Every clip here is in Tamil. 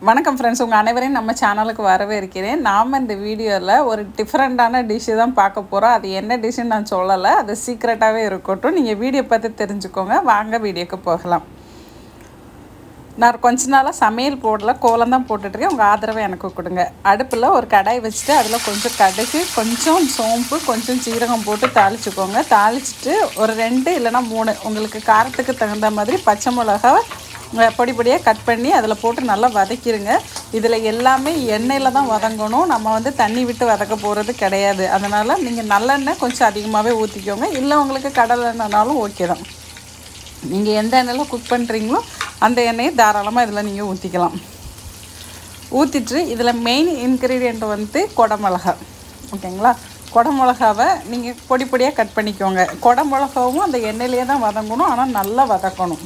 வணக்கம் ஃப்ரெண்ட்ஸ், உங்கள் அனைவரையும் நம்ம சேனலுக்கு வரவேற்கிறேன். நாம் இந்த வீடியோவில் ஒரு டிஃப்ரெண்ட்டான டிஷ்ஷு தான் பார்க்க போகிறோம். அது என்ன டிஷ்ஷுன்னு நான் சொல்லலை, அது சீக்ரெட்டாகவே இருக்கட்டும். நீங்கள் வீடியோ பார்த்து தெரிஞ்சுக்கோங்க. வாங்க வீடியோக்கு போகலாம். நான் கொஞ்ச நாளாக சமையல் போடல, கோலம் தான் போட்டுட்ருக்கேன். உங்கள் ஆதரவை எனக்கு கொடுங்க. அடுப்பில் ஒரு கடாய் வச்சுட்டு அதில் கொஞ்சம் கடுகு, கொஞ்சம் சோம்பு, கொஞ்சம் சீரகம் போட்டு தாளிச்சுக்கோங்க. தாளிச்சிட்டு ஒரு 2 இல்லைனா 3 உங்களுக்கு காரத்துக்கு தகுந்த மாதிரி பச்சை மிளகா பொடி பொடியாக கட் பண்ணி அதில் போட்டு நல்லா வதக்கிடுங்க. இதில் எல்லாமே எண்ணெயில் தான் வதங்கணும். நம்ம வந்து தண்ணி விட்டு வதக்க போகிறது கிடையாது. அதனால் நீங்கள் நல்லெண்ணெய் கொஞ்சம் அதிகமாகவே ஊற்றிக்கோங்க. இல்லை உங்களுக்கு கடலை எண்ணெய்னாலும் ஓகே தான். நீங்கள் எந்த எண்ணெயில் குக் பண்ணுறீங்களோ அந்த எண்ணெயை தாராளமாக இதில் நீங்கள் ஊற்றிக்கலாம். ஊற்றிட்டு இதில் மெயின் இன்க்ரீடியண்ட் வந்து குடமிளகா. ஓகேங்களா? குடமிளகாவை நீங்கள் பொடி பொடியாக கட் பண்ணிக்கோங்க. குடமிளகாவும் அந்த எண்ணெயிலே தான் வதங்கணும், ஆனால் நல்லா வதக்கணும்.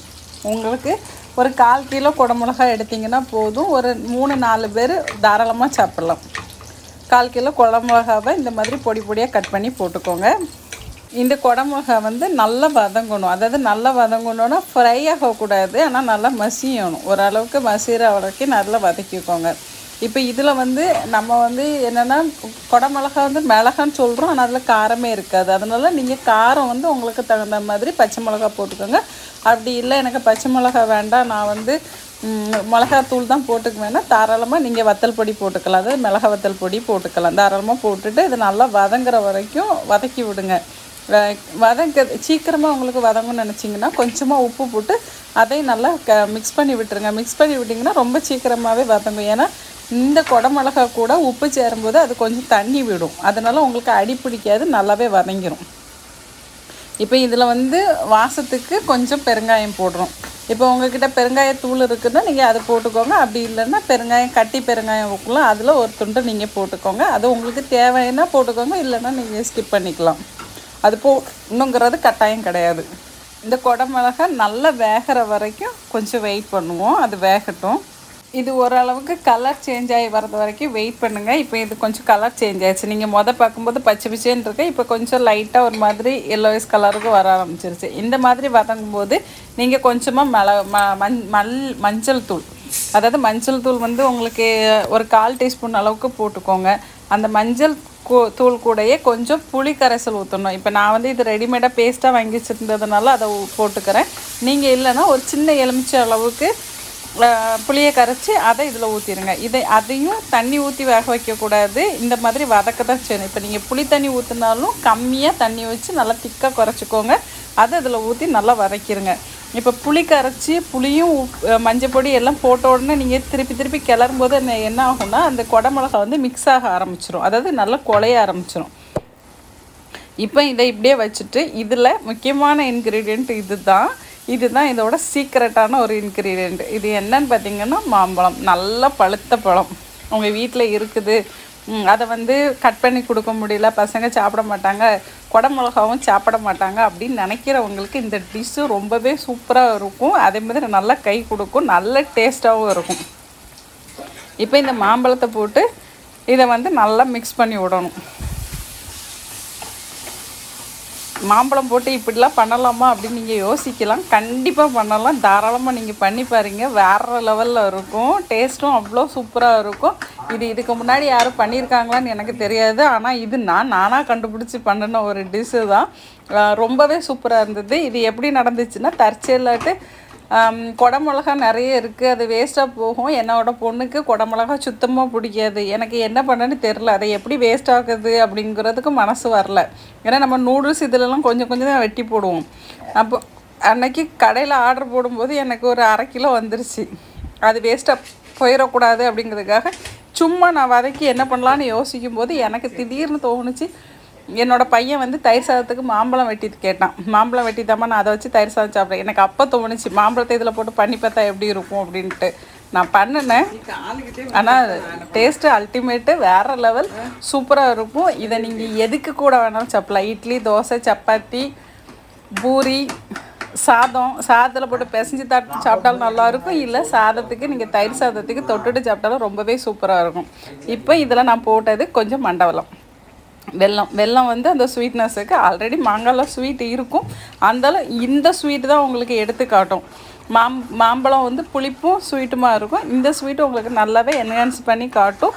உங்களுக்கு ஒரு 1/4 கிலோ குடமிளகா எடுத்திங்கன்னா போதும். ஒரு 3-4 பேர் தாராளமாக சாப்பிட்லாம். 1/4 கிலோ குடமிளகாவை இந்த மாதிரி பொடி பொடியாக கட் பண்ணி போட்டுக்கோங்க. இந்த குடமிளகா வந்து நல்லா வதங்கணும். அதாவது நல்லா வதங்கணுன்னா ஃப்ரை ஆகக்கூடாது, ஆனால் நல்லா மசியணும். ஓரளவுக்கு மசிகிற வரைக்கும் நல்லா வதக்கிக்கோங்க. இப்போ இதில் வந்து நம்ம வந்து என்னென்னா குடமிளகா வந்து மிளகான்னு சொல்கிறோம், ஆனால் அதில் காரமே இருக்காது. அதனால் நீங்கள் காரம் வந்து உங்களுக்கு தகுந்த மாதிரி பச்சை மிளகா போட்டுக்கோங்க. அப்படி இல்லை எனக்கு பச்சை மிளகா வேண்டாம், நான் வந்து மிளகாத்தூள் தான் போட்டுக்குவேன்னா தாராளமாக நீங்கள் வத்தல் பொடி போட்டுக்கலாம். அதாவது மிளகா வத்தல் பொடி போட்டுக்கலாம். தாராளமாக போட்டுட்டு இது நல்லா வதங்குற வரைக்கும் வதக்கி விடுங்க. சீக்கிரமாக உங்களுக்கு வதங்கணும்னு நினச்சிங்கன்னா கொஞ்சமாக உப்பு போட்டு அதையும் நல்லா மிக்ஸ் பண்ணி விட்டுருங்க. மிக்ஸ் பண்ணி விட்டிங்கன்னா ரொம்ப சீக்கிரமாகவே வதங்கும். ஏன்னா இந்த குடமிளகா கூட உப்பு சேரும்போது அது கொஞ்சம் தண்ணி விடும். அதனால் உங்களுக்கு அடி பிடிக்காது, நல்லாவே வதங்கிடும். இப்போ இதில் வந்து வாசத்துக்கு கொஞ்சம் பெருங்காயம் போடுறோம். இப்போ உங்கள்கிட்ட பெருங்காயத்தூள் இருக்குதுன்னா நீங்கள் அதை போட்டுக்கோங்க. அப்படி இல்லைன்னா பெருங்காயம் கட்டி பெருங்காயம் வைக்கலாம், அதில் ஒரு துண்டு நீங்கள் போட்டுக்கோங்க. அது உங்களுக்கு தேவைன்னா போட்டுக்கோங்க, இல்லைன்னா நீங்கள் ஸ்கிப் பண்ணிக்கலாம். அது இன்னுங்கிறது கட்டாயம் கிடையாது. இந்த குடமிளகா நல்லா வேகிற வரைக்கும் கொஞ்சம் வெயிட் பண்ணுவோம், அது வேகட்டும். இது ஓரளவுக்கு கலர் சேஞ்ச் ஆகி வர்றது வரைக்கும் வெயிட் பண்ணுங்கள். இப்போ இது கொஞ்சம் கலர் சேஞ்ச் ஆகிடுச்சு. நீங்கள் பார்க்கும்போது பச்சை பச்சைன்னு இருக்கு, இப்போ கொஞ்சம் லைட்டாக ஒரு மாதிரி எல்லோயிஸ் கலருக்கு வர ஆரம்பிச்சிருச்சு. இந்த மாதிரி வதங்கும்போது நீங்கள் கொஞ்சமாக மஞ்சள் தூள், அதாவது மஞ்சள் தூள் வந்து உங்களுக்கு ஒரு 1/4 டீஸ்பூன் அளவுக்கு போட்டுக்கோங்க. அந்த மஞ்சள் தூள் கூடையே கொஞ்சம் புளி கரைசல் ஊற்றணும். இப்போ நான் வந்து இது ரெடிமேடாக பேஸ்ட்டாக வாங்கி வச்சுருந்ததுனால அதை போட்டுக்கிறேன். நீங்கள் இல்லைன்னா ஒரு சின்ன எலுமிச்சை அளவுக்கு புளியை கரைச்சி அதை இதில் ஊற்றிடுங்க. அதையும் தண்ணி ஊற்றி வேக வைக்கக்கூடாது, இந்த மாதிரி வதக்க தான் செய்யணும். இப்போ நீங்கள் புளி தண்ணி ஊற்றினாலும் கம்மியாக தண்ணி வச்சு நல்லா திக்காக குறைச்சிக்கோங்க. அதை இதில் ஊற்றி நல்லா வதக்கிடுங்க. இப்போ புளி கரைச்சி புளியும் மஞ்சள் பொடி எல்லாம் போட்ட உடனே நீங்கள் திருப்பி கிளறும் போது என்ன ஆகும்னா அந்த குடமிளகா வந்து மிக்ஸ் ஆக ஆரம்பிச்சிடும், அதாவது நல்லா குழைய ஆரம்பிச்சிடும். இப்போ இதை இப்படியே வச்சுட்டு இதில் முக்கியமான இன்க்ரீடியண்ட் இதுதான் இதோட சீக்ரெட்டான ஒரு இன்க்ரீடியண்ட். இது என்னன்னு பார்த்தீங்கன்னா மாம்பழம். நல்லா பழுத்த பழம் உங்கள் வீட்டில் இருக்குது, அதை வந்து கட் பண்ணி கொடுக்க முடியல, பசங்க சாப்பிட மாட்டாங்க, குடமிளகாவும் சாப்பிட மாட்டாங்க அப்படின்னு நினைக்கிறவங்களுக்கு இந்த டிஷ்ஷு ரொம்பவே சூப்பராக இருக்கும். அதே மாதிரி நல்லா கை கொடுக்கும், நல்ல டேஸ்ட்டாகவும் இருக்கும். இப்போ இந்த மாம்பழத்தை போட்டு இதை வந்து நல்லா மிக்ஸ் பண்ணி விடணும். மாம்பழம் போட்டு இப்படிலாம் பண்ணலாமா அப்படின்னு நீங்கள் யோசிக்கலாம். கண்டிப்பாக பண்ணலாம், தாராளமாக நீங்கள் பண்ணி பாருங்கள். வேறு லெவலில் இருக்கும், டேஸ்ட்டும் அவ்வளோ சூப்பராக இருக்கும். இதுக்கு முன்னாடி யாரும் பண்ணியிருக்காங்களான்னு எனக்கு தெரியாது, ஆனால் இது நானாக கண்டுபிடிச்சி பண்ணின ஒரு டிஷ்ஷு தான். ரொம்பவே சூப்பராக இருந்தது. இது எப்படி நடந்துச்சுன்னா தற்செயலாட்டு குடமிளகா நிறைய இருக்குது, அது வேஸ்ட்டாக போகும். என்னோடய பொண்ணுக்கு குடமிளகா சுத்தமாக பிடிக்காது. எனக்கு என்ன பண்ணேன்னு தெரில, அதை எப்படி வேஸ்ட் ஆகுது அப்படிங்கிறதுக்கு மனசு வரல. ஏன்னா நம்ம நூடுல்ஸ் இதிலலாம் கொஞ்சம் தான் வெட்டி போடுவோம். அப்போ அன்றைக்கி கடையில் ஆர்டர் போடும்போது எனக்கு ஒரு 1/2 கிலோ வந்துருச்சு. அது வேஸ்ட்டாக போயிடக்கூடாது அப்படிங்கிறதுக்காக சும்மா நான் வதக்கி என்ன பண்ணலான்னு யோசிக்கும் போது எனக்கு திடீர்னு தோணுச்சு, என்னோடய பையன் வந்து தயிர் சாதத்துக்கு மாம்பழம் வெட்டிட்டு கேட்டான். மாம்பழம் வெட்டித்தாம்மா, நான் அதை வச்சு தயிர் சாதம் சாப்பிட்றேன். எனக்கு அப்போ தோணுச்சு மாம்பழத்தை இதில் போட்டு பண்ணி பார்த்தா எப்படி இருக்கும் அப்படின்ட்டு. நான் பண்ணினேன், ஆனால் டேஸ்ட்டு அல்டிமேட்டு, வேறு லெவல், சூப்பராக இருக்கும். இதை நீங்கள் எதுக்கு கூட வேணாலும் சாப்பிட்லாம். இட்லி, தோசை, சப்பாத்தி, பூரி, சாதத்தில் போட்டு பிசைஞ்சு சாப்பிட்டாலும் நல்லாயிருக்கும். இல்லை சாதத்துக்கு நீங்கள் தயிர் சாதத்துக்கு தொட்டுட்டு சாப்பிட்டாலும் ரொம்பவே சூப்பராக இருக்கும். இப்போ இதில் நான் போட்டது கொஞ்சம் மண்டவெல்லம், வெல்லம் வந்து அந்த ஸ்வீட்னஸுக்கு. ஆல்ரெடி மாங்காயில் ஸ்வீட் இருக்கும், அந்தாலும் இந்த ஸ்வீட்டு தான் உங்களுக்கு எடுத்து காட்டும். மாம்பழம் வந்து புளிப்பும் ஸ்வீட்டுமாக இருக்கும். இந்த ஸ்வீட்டு உங்களுக்கு நல்லாவே என்ஹான்ஸ் பண்ணி காட்டும்.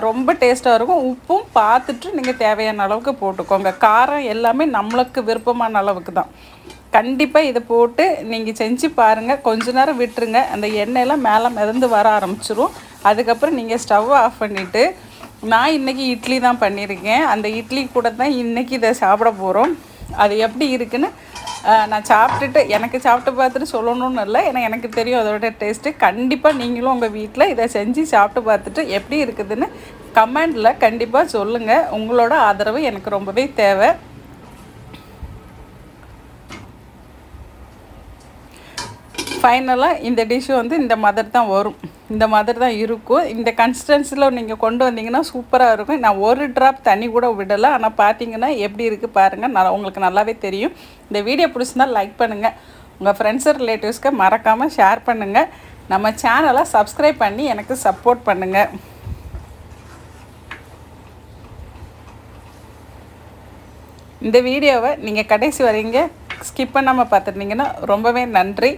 ரொம்ப டேஸ்ட்டாக இருக்கும். உப்பும் பார்த்துட்டு நீங்கள் தேவையான அளவுக்கு போட்டுக்கோங்க. காரம் எல்லாமே நம்மளுக்கு விருப்பமான அளவுக்கு தான். கண்டிப்பாக இதை போட்டு நீங்கள் செஞ்சு பாருங்கள். கொஞ்ச நேரம் விட்டுருங்க, அந்த எண்ணெயெல்லாம் மேலே மிதந்து வர ஆரம்பிச்சிரும். அதுக்கப்புறம் நீங்கள் ஸ்டவ் ஆஃப் பண்ணிவிட்டு, நான் இன்றைக்கி இட்லி தான் பண்ணியிருக்கேன். அந்த இட்லி கூட தான் இன்றைக்கி இதை சாப்பிட போகிறோம். அது எப்படி இருக்குன்னு நான் சாப்பிட்டுட்டு எனக்கு சாப்பிட்டு பார்த்துட்டு சொல்லணும்னு இல்லை, ஏன்னா எனக்கு தெரியும் அதோட டேஸ்ட்டு. கண்டிப்பாக நீங்களும் உங்கள் வீட்டில் இதை செஞ்சு சாப்பிட்டு பார்த்துட்டு எப்படி இருக்குதுன்னு கமெண்டில் கண்டிப்பாக சொல்லுங்கள். உங்களோட ஆதரவு எனக்கு ரொம்பவே தேவை. ஃபைனலாக இந்த டிஷ்ஷு வந்து இந்த மாதிரி தான் வரும், இந்த மாதிரி தான் இருக்கும். இந்த கன்சிஸ்டன்சியில் நீங்கள் கொண்டு வந்தீங்கன்னா சூப்பராக இருக்கும். நான் ஒரு ட்ராப் தண்ணி கூட விடலை, ஆனால் பார்த்தீங்கன்னா எப்படி இருக்குது பாருங்கள், உங்களுக்கு நல்லாவே தெரியும். இந்த வீடியோ பிடிச்சிருந்தால் லைக் பண்ணுங்கள், உங்கள் ஃப்ரெண்ட்ஸு ரிலேட்டிவ்ஸ்க்கு மறக்காமல் ஷேர் பண்ணுங்கள். நம்ம சேனலை சப்ஸ்கிரைப் பண்ணி எனக்கு சப்போர்ட் பண்ணுங்கள். இந்த வீடியோவை நீங்கள் கடைசி வரைங்க ஸ்கிப் பண்ணாமல் பார்த்துருந்தீங்கன்னா ரொம்பவே நன்றி.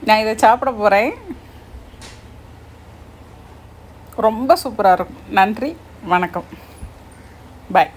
நான் இதை சாப்பிட போகிறேன். ரொம்ப சூப்பராக இருக்கும். நன்றி, வணக்கம், பாய்.